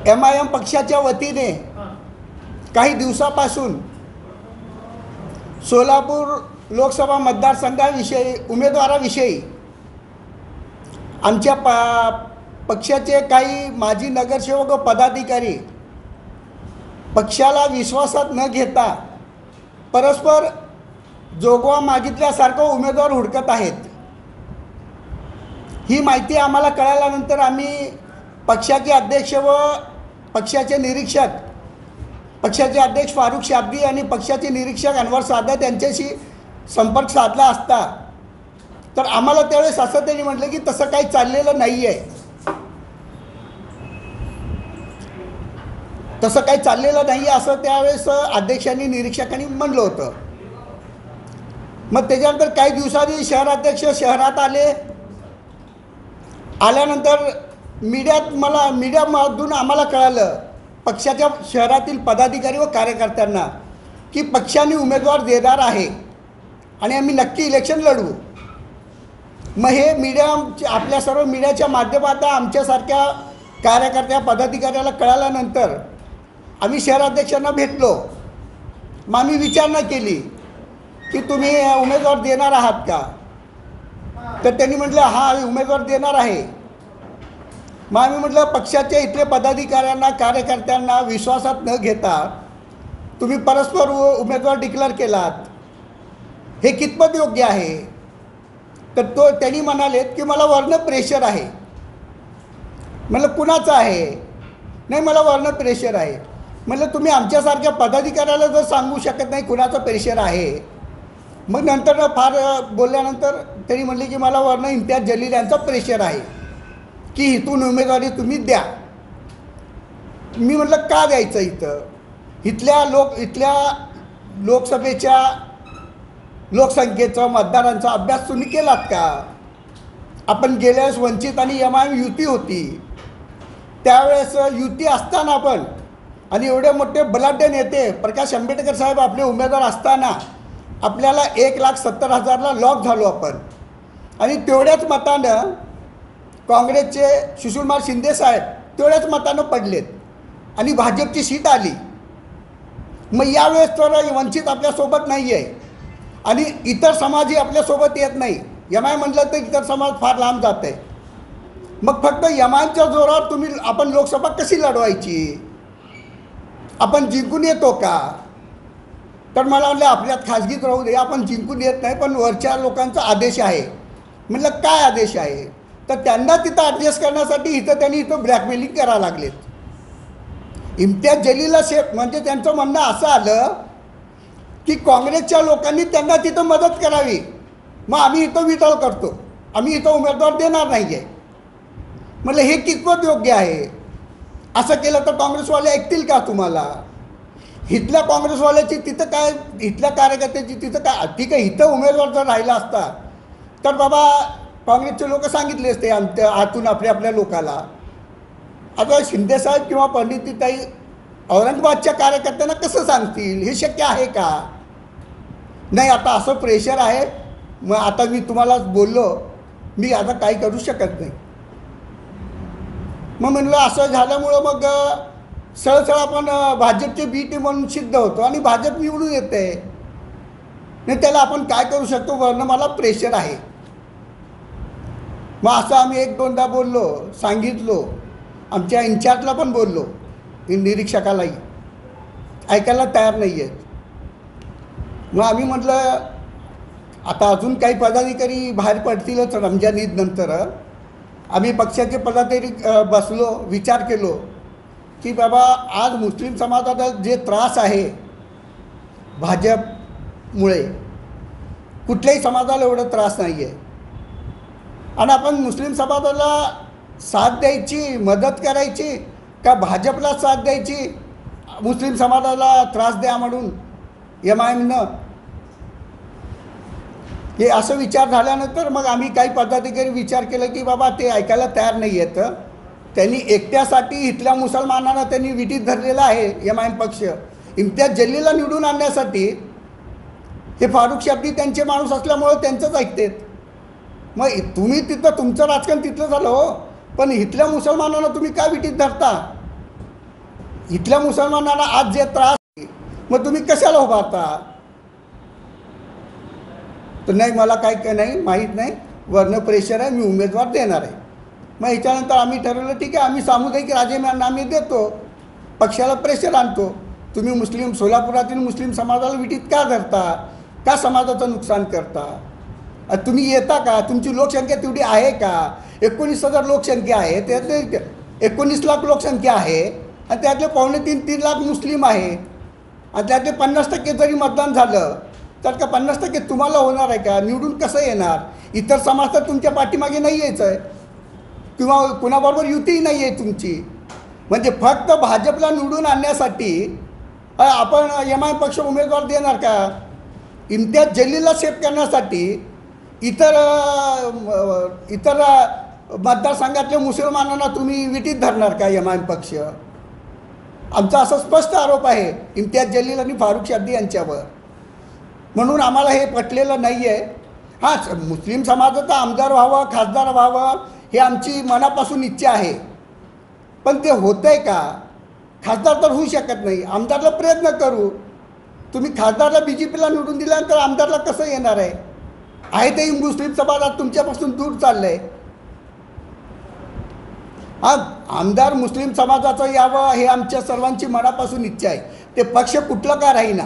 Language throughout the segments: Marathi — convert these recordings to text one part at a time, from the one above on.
MIM पक्षाच्या वतीने काही दिवसापासून सोलापूर लोकसभा मतदारसंघाविषयी उमेदवाराविषयी आमच्या पक्षाचे काही माजी नगरसेवक व पदाधिकारी पक्षाला विश्वासात न घेता परस्पर जोगवा मागितल्यासारखं उमेदवार हुडकत आहेत। ही माहिती आम्हाला कळाल्यानंतर आम्ही पक्षाचे अध्यक्ष व पक्षाचे निरीक्षक पक्षाचे अध्यक्ष फारुख शाब्दी आणि पक्षाचे निरीक्षक अनवर सादत यांच्याशी संपर्क साधला असता तर आम्हाला त्यावेळेस असं त्यांनी म्हटलं की तसं काही चाललेलं नाही आहे, तसं काही चाललेलं नाही आहे असं त्यावेळेस अध्यक्षांनी निरीक्षकांनी म्हणलं होतं। मग त्याच्यानंतर काही दिवसांनी शहराध्यक्ष शहरात आल्यानंतर मीडियामधून आम्हाला कळालं पक्षाच्या शहरातील पदाधिकारी व कार्यकर्त्यांना की पक्षाने उमेदवार देणार आहे आणि आम्ही नक्की इलेक्शन लढवू। मग हे आपल्या सर्व मीडियाच्या माध्यमातून आमच्यासारख्या कार्यकर्त्या पदाधिकाऱ्याला कळाल्यानंतर आम्ही शहराध्यक्षांना भेटलो। मग आम्ही विचारणा केली की तुम्ही उमेदवार देणार आहात का, तर त्यांनी म्हटलं हां आम्ही उमेदवार देणार आहे। मग आम्ही म्हटलं पक्षाच्या इथले पदाधिकाऱ्यांना कार्यकर्त्यांना विश्वासात न घेता तुम्ही परस्पर उमेदवार डिक्लेअर केलात, हे कितपत योग्य आहे? तर त्यांनी म्हणालेत की मला वर्ण प्रेशर आहे। म्हटलं कुणाचं आहे? नाही मला वर्ण प्रेशर आहे। म्हटलं तुम्ही आमच्यासारख्या पदाधिकाऱ्याला जर सांगू शकत नाही कुणाचं प्रेशर आहे, मग नंतर फार बोलल्यानंतर त्यांनी म्हटले की मला वर्ण इम्तियाज जलील यांचा प्रेशर आहे की इथून उमेदवारी तुम्ही द्या। मी म्हटलं का द्यायचं? इथल्या लोकसभेच्या लोकसंख्येचा मतदारांचा अभ्यास तुम्ही केलात का? आपण गेल्या वेळेस वंचित आणि MIM युती होती, त्यावेळेस युती असताना पण आणि एवढे मोठे बलाढ्य नेते प्रकाश आंबेडकर साहेब आपले उमेदवार असताना आपल्याला 1,70,000ला लॉक झालो आपण आणि तेवढ्याच मतानं काँग्रेसचे सुशीलकुमार शिंदे साहेब तेवढ्याच मतानं पडलेत आणि भाजपची सीट आली। मग यावेळेस तर वंचित आपल्यासोबत नाही आहे आणि इतर समाजही आपल्यासोबत येत नाही। MIM म्हटलं तर इतर समाज फार लांब जात आहे। मग फक्त MIMच्या जोरावर आपण लोकसभा कशी लढवायची? आपण जिंकून येतो का? तर मला म्हटलं आपल्यात खाजगीत राहू दे, आपण जिंकून येत नाही पण वरच्या लोकांचा आदेश आहे। म्हटलं काय आदेश आहे? तर त्यांना तिथं ॲडजस्ट करण्यासाठी त्यांनी ब्लॅकमेलिंग करायला लागलेत। इम्तियाज जलीलला म्हणजे त्यांचं म्हणणं असं आलं की काँग्रेसच्या लोकांनी त्यांना तिथं मदत करावी, मग आम्ही इथं विड्रॉल करतो, आम्ही इथं उमेदवार देणार नाही आहे। म्हटलं हे कितपत योग्य आहे? असं केलं तर काँग्रेसवाले ऐकतील का तुम्हाला? इथल्या काँग्रेसवाल्याची तिथं काय, इथल्या कार्यकर्त्याची तिथं काय? ठीक आहे, इथं उमेदवार जर राहिला असता तर बाबा काँग्रेसचे लोक सांगितले असते आतून आपल्या लोकाला। आता शिंदेसाहेब किंवा पंडितताई औरंगाबादच्या कार्यकर्त्यांना कसं सांगतील? हे शक्य आहे का? नाही, आता असं प्रेशर आहे, मग आता मी तुम्हाला बोललो, मी आता काही करू शकत नाही। मग म्हणलं असं झाल्यामुळं मग सरळ आपण भाजपचे बी टीम म्हणून सिद्ध होतो आणि भाजप निवडून येते। नाही त्याला आपण काय करू शकतो? वर्ण मला प्रेशर आहे। मग असं आम्ही 1-2दा बोललो, सांगितलो, आमच्या इन्चार्जला पण बोललो, निरीक्षकालाही, ऐकायला तयार नाही आहेत। मग आम्ही म्हटलं आता अजून काही पदाधिकारी बाहेर पडतीलच रमजान ईद नंतर। आम्ही पक्षाचे पदाधिकारी बसलो, विचार केलो की बाबा आज मुस्लिम समाजाला जे त्रास आहे भाजपमुळे, कुठल्याही समाजाला एवढा त्रास नाही आहे आणि आपण मुस्लिम समाजाला साथ द्यायची, मदत करायची का भाजपला साथ द्यायची मुस्लिम समाजाला त्रास द्या म्हणून MIMनं? हे असं विचार झाल्यानंतर मग आम्ही काही पदाधिकारी विचार केला की बाबा ते ऐकायला तयार नाही आहेत। त्यांनी एकट्यासाठी इथल्या मुसलमानांना त्यांनी विटीत धरलेला आहे MIM पक्ष। इम्तियाज जलीलला निवडून आणण्यासाठी हे फारुख शाब्दी त्यांचे माणूस असल्यामुळे त्यांचंच ऐकतात। मग तुम्ही तिथं तुमचं राजकारण तिथलं झालं हो, पण इथल्या मुसलमानांना तुम्ही काय विटीत धरता? इथल्या मुसलमानांना आज जे त्रास आहे, मग तुम्ही कशाला उभारता? तर नाही मला काय नाही माहीत नाही, वरनं प्रेशर आहे, मी उमेदवार देणार आहे. मग ह्याच्यानंतर आम्ही ठरवलं ठीक आहे, आम्ही सामुदायिक राजीनामे देतो, पक्षाला प्रेशर आणतो. तुम्ही मुस्लिम सोलापुरातील मुस्लिम समाजाला विटीत का धरता? का समाजाचं नुकसान करता? तुम्ही येता का? तुमची लोकसंख्या तेवढी आहे का? 19,000 लोकसंख्या आहे, त्यातले 19 लाख लोकसंख्या आहे आणि त्यातले 2.25-3 लाख मुस्लिम आहे आणि त्यातले 50% जरी मतदान झालं तर का 50% तुम्हाला होणार आहे का? निवडून कसं येणार? इतर समाज तर तुमच्या पाठीमागे नाही यायचं आहे किंवा कुणाबरोबर युतीही नाही आहे तुमची. म्हणजे फक्त भाजपला निवडून आणण्यासाठी आपण एम-आय पक्ष उमेदवार देणार का? इम्तियाज जलीलला सेफ करण्यासाठी इतर मतदारसंघातल्या मुसलमानांना तुम्ही विटीत धरणार का एम-आय पक्ष? आमचा असा स्पष्ट आरोप आहे इम्तियाज जलील आणि फारुख शाब्दी यांच्यावर. म्हणून आम्हाला हे पटलेलं नाही आहे. हां, मुस्लिम समाजाचा आमदार व्हावं, खासदार व्हावं हे आमची मनापासून इच्छा आहे, पण ते होतं आहे का? खासदार तर होऊ शकत नाही, आमदारला प्रयत्न करू. तुम्ही खासदारला BJPला निवडून दिल्यानंतर आमदारला कसं येणार आहे ते मुस्लिम समाजात तुमच्यापासून दूर चाललं आहे. हा, आमदार मुस्लिम समाजाचं यावं हे आमच्या सर्वांची मनापासून इच्छा आहे. ते पक्ष कुठलं का राहीना,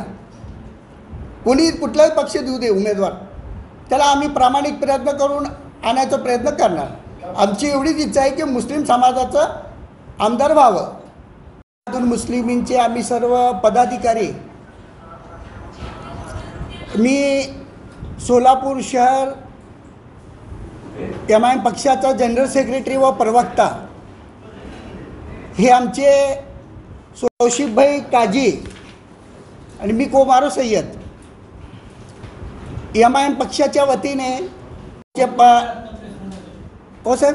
कोणी कुठलाही पक्ष देऊ दे उमेदवार, त्याला आम्ही प्रामाणिक प्रयत्न करून आणायचा प्रयत्न करणार. आमची एवढीच इच्छा आहे की मुस्लिम समाजाचं आमदार व्हावं. मुस्लिमींचे आम्ही सर्व पदाधिकारी, मी सोलापूर शहर एम-आय पक्षाचा जनरल सेक्रेटरी व प्रवक्ता, हे आमचे तौशिफभाई काजी आणि मी कोमारो सय्यद एम-आय पक्षाच्या वतीने हो सर,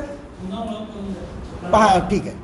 पहा ठीक आहे.